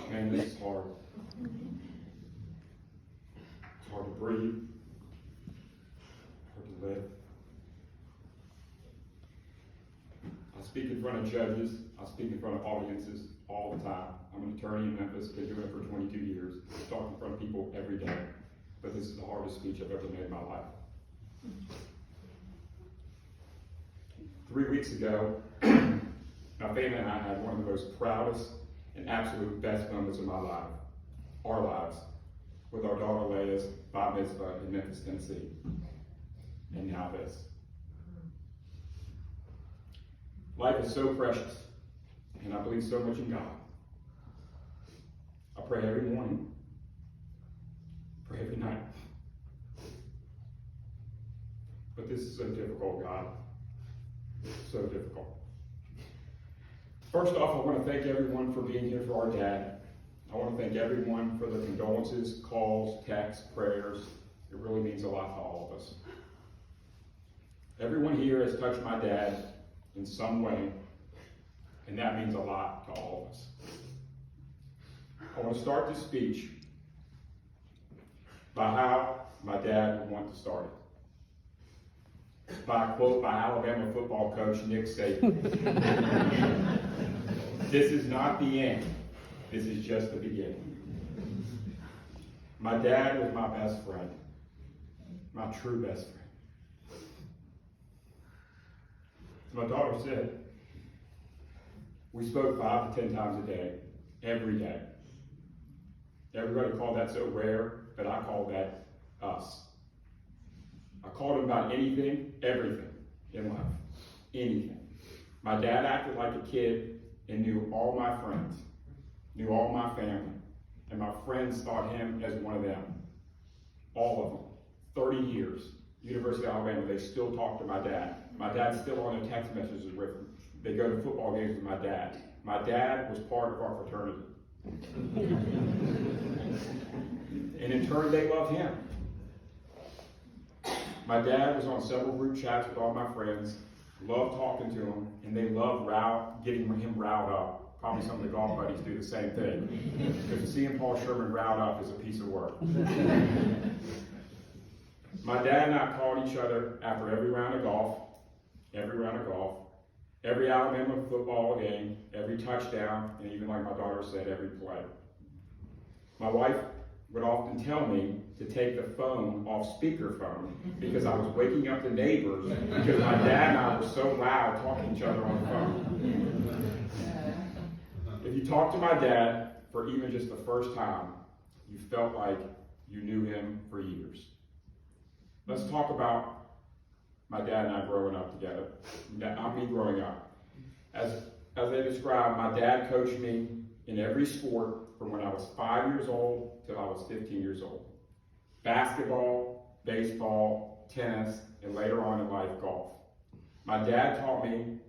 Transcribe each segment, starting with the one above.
Man, this is hard. It's hard to breathe, hard to live. I speak in front of judges, I speak in front of audiences all the time. I'm an attorney in Memphis, been doing it for 22 years. I talk in front of people every day, but this is the hardest speech I've ever made in my life. 3 weeks ago, my family and I had one of the most proudest and absolute best moments of my life, our lives, with our daughter Leia's bat mitzvah in Memphis, Tennessee. And now this. Life is so precious, and I believe so much in God. I pray every morning, pray every night. But this is so difficult, God. So difficult. First off, I want to thank everyone for being here for our dad. I want to thank everyone for their condolences, calls, texts, prayers. It really means a lot to all of us. Everyone here has touched my dad in some way, and that means a lot to all of us. I want to start this speech by how my dad would want to start it. By a quote by Alabama football coach Nick Saban. This is not the end. This is just the beginning. My dad was my best friend. My true best friend. As my daughter said, we spoke 5 to 10 times a day, every day. Everybody called that so rare, but I call that us. I called him about anything, everything in life. Anything. My dad acted like a kid and knew all my friends, knew all my family, and my friends thought him as one of them. All of them. 30 years. University of Alabama, they still talk to my dad. My dad's still on their text messages with them. They go to football games with my dad. My dad was part of our fraternity. And in turn, they love him. My dad was on several group chats with all my friends, loved talking to him, and they loved getting him riled up. Probably some of the golf buddies do the same thing. Because seeing Paul Sherman riled up is a piece of work. My dad and I called each other after every round of golf, every Alabama football game, every touchdown, and even like my daughter said, every play. My wife would often tell me to take the phone off speakerphone because I was waking up the neighbors because my dad and I were so loud talking to each other on the phone. If you talk to my dad for even just the first time, you felt like you knew him for years. Let's talk about my dad and I growing up together. Not me growing up. As they described, my dad coached me in every sport from when I was 5 years old till I was 15 years old. Basketball, baseball, tennis, and later on in life, golf. My dad taught me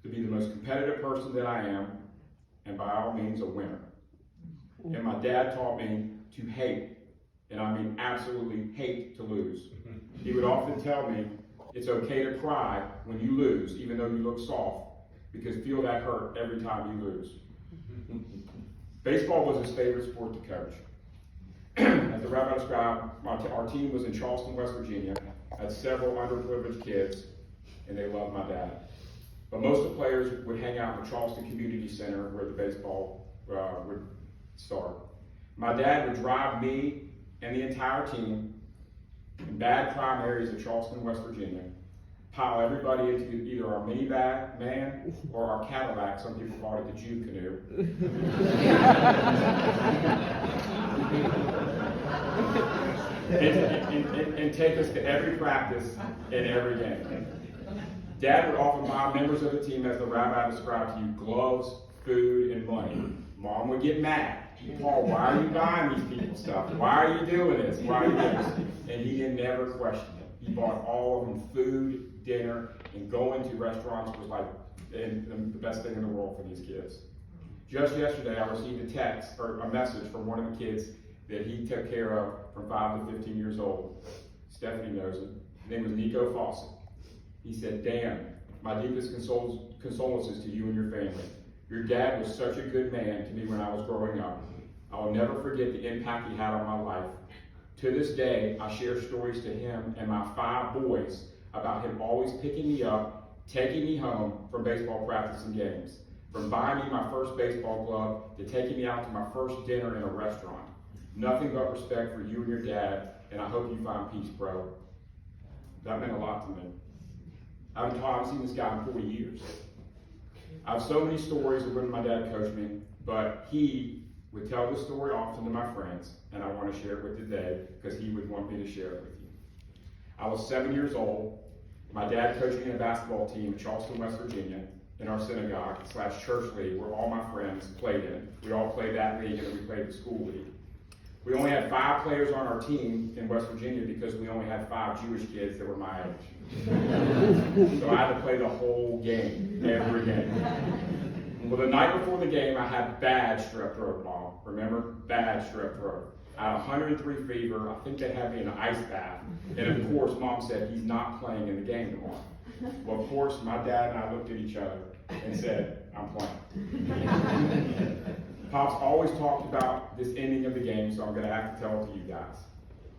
to be the most competitive person that I am, and by all means, a winner. And my dad taught me to hate, and I mean absolutely hate to lose. He would often tell me, it's okay to cry when you lose, even though you look soft, because feel that hurt every time you lose. Baseball was his favorite sport to coach. As the rabbi described, our team was in Charleston, West Virginia, had several underprivileged kids, and they loved my dad. But most of the players would hang out in the Charleston Community Center where the baseball would start. My dad would drive me and the entire team in bad crime areas of Charleston, West Virginia, pile everybody into either our minivan or our Cadillac, some people call it the Jew canoe. and take us to every practice and every game. Dad would often buy members of the team, as the rabbi described to you, gloves, food, and money. Mom would get mad. Paul, why are you buying these people stuff? Why are you doing this? Why are you doing this? And he didn't never question it. He bought all of them food, dinner, and going to restaurants was like the best thing in the world for these kids. Just yesterday, I received a text or a message from one of the kids that he took care of from 5 to 15 years old. Stephanie knows him. His name was Nico Fawcett. He said, Dan, my deepest condolences to you and your family. Your dad was such a good man to me when I was growing up. I will never forget the impact he had on my life. To this day, I share stories to him and my 5 boys about him always picking me up, taking me home from baseball practice and games, from buying me my first baseball glove to taking me out to my first dinner in a restaurant. Nothing but respect for you and your dad, and I hope you find peace, bro. That meant a lot to me. I haven't seen this guy in 40 years. I have so many stories of when my dad coached me, but he would tell this story often to my friends, and I want to share it with you today because he would want me to share it with you. I was 7 years old. My dad coached me in a basketball team in Charleston, West Virginia, in our synagogue/church league where all my friends played in. We all played that league, and then we played the school league. We only had 5 players on our team in West Virginia because we only had 5 Jewish kids that were my age. So I had to play the whole game, every game. Well, the night before the game, I had bad strep throat, Mom. Remember? Bad strep throat. I had 103 fever. I think they had me in an ice bath. And of course, Mom said, he's not playing in the game tomorrow. Well, of course, my dad and I looked at each other and said, I'm playing. Pops always talked about this ending of the game, so I'm going to have to tell it to you guys.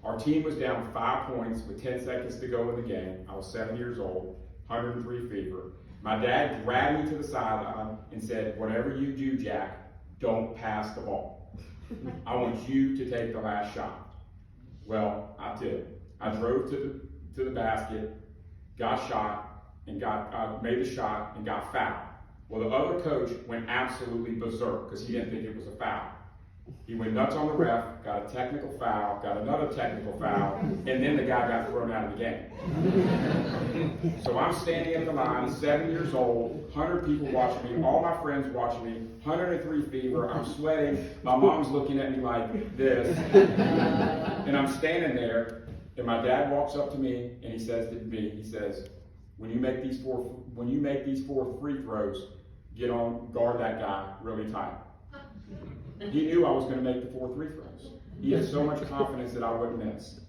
Our team was down 5 points with 10 seconds to go in the game. I was 7 years old, 103 fever. My dad grabbed me to the sideline and said, whatever you do, Jack, don't pass the ball. I want you to take the last shot. Well, I did. I drove to the basket, got shot, and made the shot and got fouled. Well, the other coach went absolutely berserk because he didn't think it was a foul. He went nuts on the ref, got a technical foul, got another technical foul, and then the guy got thrown out of the game. So I'm standing at the line, 7 years old, 100 people watching me, all my friends watching me, 103 fever, I'm sweating, my mom's looking at me like this, and I'm standing there, and my dad walks up to me, and he says to me, he says, when you make these four free throws, guard that guy really tight. He knew I was going to make the 4 free throws. He had so much confidence that I wouldn't miss.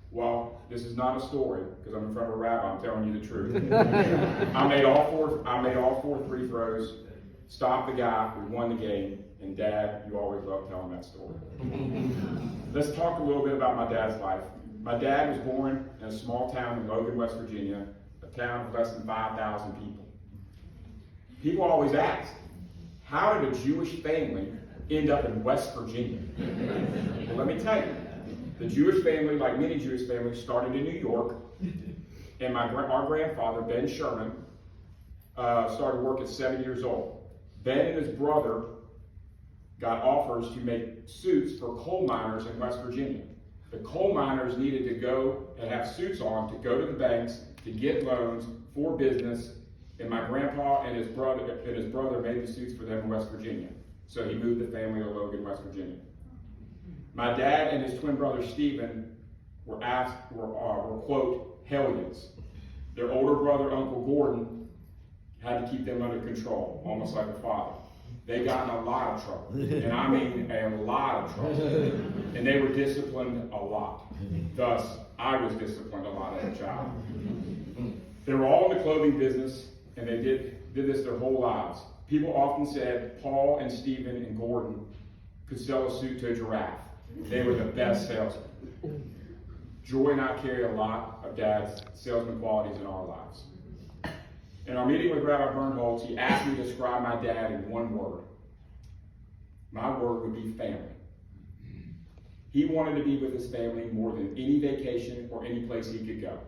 Well, this is not a story because I'm in front of a rabbi. I'm telling you the truth. I made all four free throws, stopped the guy, we won the game, and Dad, you always love telling that story. Let's talk a little bit about my dad's life. My dad was born in a small town in Logan, West Virginia, a town of less than 5,000 people. People always ask, how did a Jewish family end up in West Virginia? Well, let me tell you. The Jewish family, like many Jewish families, started in New York. And our grandfather, Ben Sherman, started work at 7 years old. Ben and his brother got offers to make suits for coal miners in West Virginia. The coal miners needed to go and have suits on to go to the banks to get loans for business. And my grandpa and his brother made the suits for them in West Virginia. So he moved the family to Logan, West Virginia. My dad and his twin brother Stephen were quote, hellions. Their older brother, Uncle Gordon, had to keep them under control, almost like a father. They got in a lot of trouble, and I mean a lot of trouble. And they were disciplined a lot. Thus, I was disciplined a lot as a child. They were all in the clothing business, and they did this their whole lives. People often said Paul and Stephen and Gordon could sell a suit to a giraffe. They were the best salesmen. Joy and I carry a lot of Dad's salesman qualities in our lives. In our meeting with Rabbi Bernholtz, he asked me to describe my dad in one word. My word would be family. He wanted to be with his family more than any vacation or any place he could go.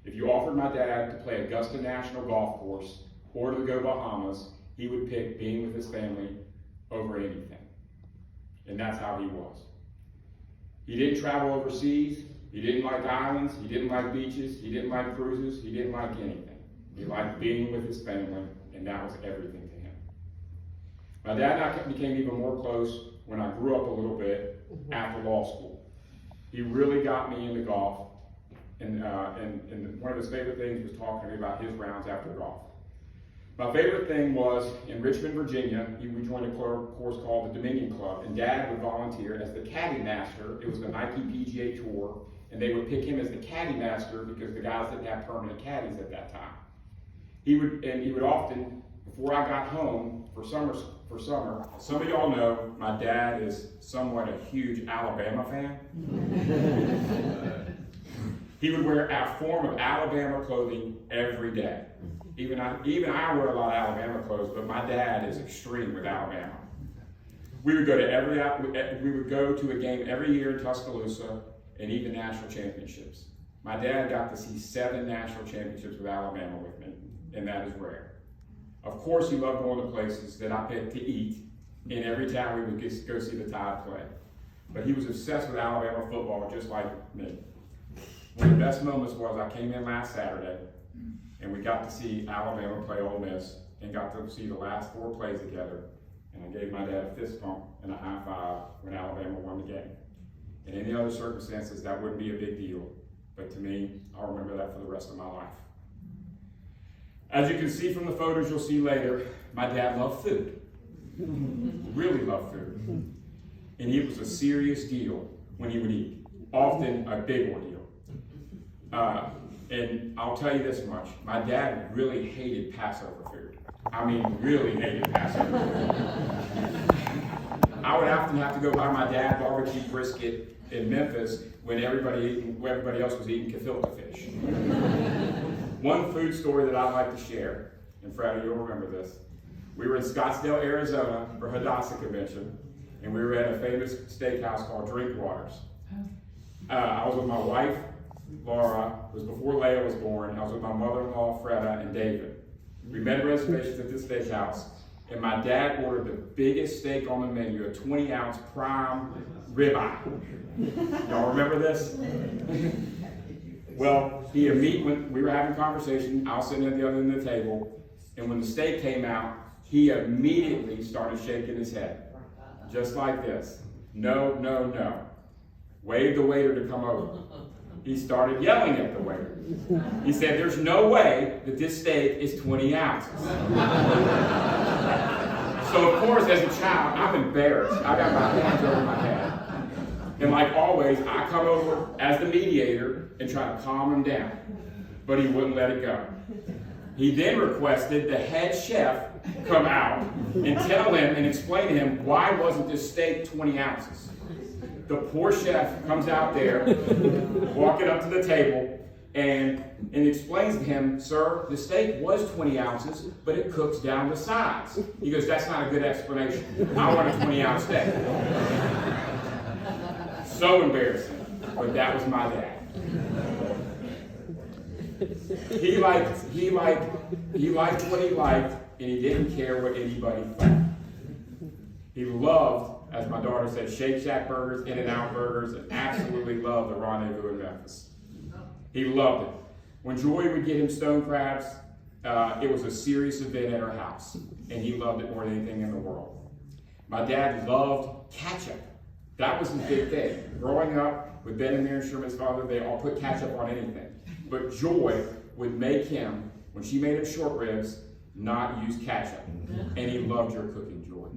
If you offered my dad to play Augusta National Golf Course or to go Bahamas, he would pick being with his family over anything. And that's how he was. He didn't travel overseas. He didn't like islands. He didn't like beaches. He didn't like cruises. He didn't like anything. He liked being with his family, and that was everything to him. My dad and I became even more close when I grew up a little bit after law school. He really got me into golf, and one of his favorite things was talking to me about his rounds after golf. My favorite thing was in Richmond, Virginia, we joined a course called the Dominion Club, and Dad would volunteer as the caddy master. It was the Nike PGA Tour, and they would pick him as the caddy master because the guys didn't have permanent caddies at that time. He would often, before I got home for summer, some of y'all know my dad is somewhat a huge Alabama fan. He would wear a form of Alabama clothing every day. Even I wear a lot of Alabama clothes, but my dad is extreme with Alabama. We would go to a game every year in Tuscaloosa, and even national championships. My dad got to see 7 national championships with Alabama with me, and that is rare. Of course, he loved going to places that I picked to eat, and every time we would go see the Tide play. But he was obsessed with Alabama football, just like me. One of the best moments was I came in last Saturday, and we got to see Alabama play Ole Miss, and got to see the last 4 plays together. And I gave my dad a fist pump and a high five when Alabama won the game. In any other circumstances, that wouldn't be a big deal. But to me, I'll remember that for the rest of my life. As you can see from the photos you'll see later, my dad loved food. Really loved food. And it was a serious deal when he would eat. Often a big ordeal. And I'll tell you this much. My dad really hated Passover food. I mean, really hated Passover food. I would often have to go buy my dad barbecue brisket in Memphis when everybody else was eating gefilte fish. One food story that I like to share, and Freddie, you'll remember this. We were in Scottsdale, Arizona for Hadassah Convention, and we were at a famous steakhouse called Drinkwaters. I was with my wife, Laura. It was before Leah was born. I was with my mother-in-law, Freda, and David. We made reservations at this steakhouse, and my dad ordered the biggest steak on the menu, a 20-ounce prime ribeye. Y'all remember this? Well, when we were having a conversation, I was sitting at the other end of the table, and when the steak came out, he immediately started shaking his head, just like this. No, no, no. Waved the waiter to come over. He started yelling at the waiter. He said, "There's no way that this steak is 20 ounces. So of course, as a child, I'm embarrassed. I got my hands over my head. And like always, I come over as the mediator and try to calm him down. But he wouldn't let it go. He then requested the head chef come out and tell him and explain to him why wasn't this steak 20 ounces. The poor chef comes out there, walking up to the table, and explains to him, "Sir, the steak was 20 ounces, but it cooks down the sides." He goes, "That's not a good explanation. I want a 20-ounce steak." So embarrassing, but that was my dad. He liked what he liked, and he didn't care what anybody thought. He loved, as my daughter said, Shake Shack burgers, In-N-Out burgers, and absolutely loved the Rendezvous in Memphis. He loved it. When Joy would get him stone crabs, it was a serious event at our house, and he loved it more than anything in the world. My dad loved ketchup. That was his big thing. Growing up with Ben and Mary Sherman's father, they all put ketchup on anything. But Joy would make him, when she made him short ribs, not use ketchup. And he loved your cooking, Joy.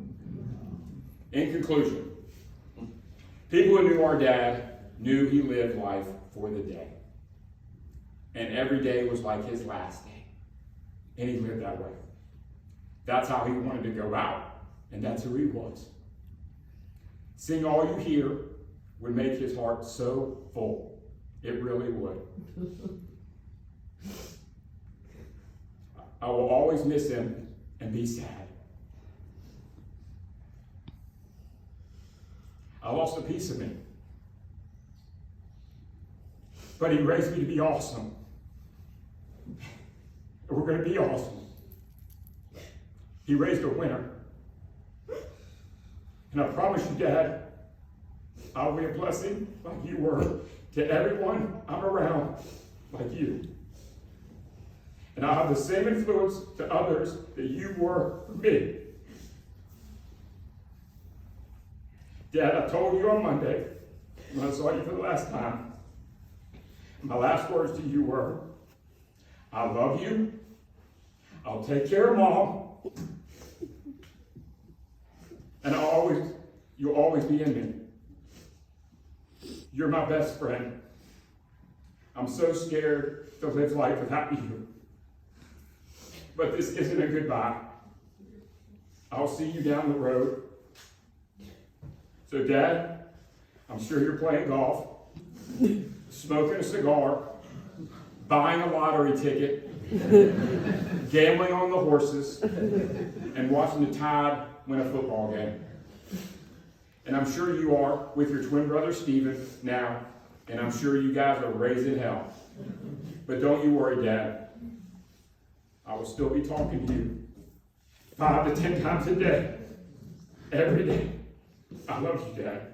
In conclusion, people who knew our dad knew he lived life for the day. And every day was like his last day. And he lived that way. That's how he wanted to go out. And that's who he was. Sing All You Hear would make his heart so full. It really would. I will always miss him and be sad. I lost a piece of me. But he raised me to be awesome. And we're going to be awesome. He raised a winner. And I promise you, Dad, I'll be a blessing like you were to everyone I'm around like you. And I'll have the same influence to others that you were for me. Dad, I told you on Monday, when I saw you for the last time, my last words to you were, I love you, I'll take care of Mom, and you'll always be in me. You're my best friend. I'm so scared to live life without you. But this isn't a goodbye. I'll see you down the road. So, Dad, I'm sure you're playing golf, smoking a cigar, buying a lottery ticket, gambling on the horses, and watching the Tide win a football game. And I'm sure you are with your twin brother Stephen now, and I'm sure you guys are raising hell. But don't you worry, Dad. I will still be talking to you 5 to 10 times a day, every day. I love you, Dad.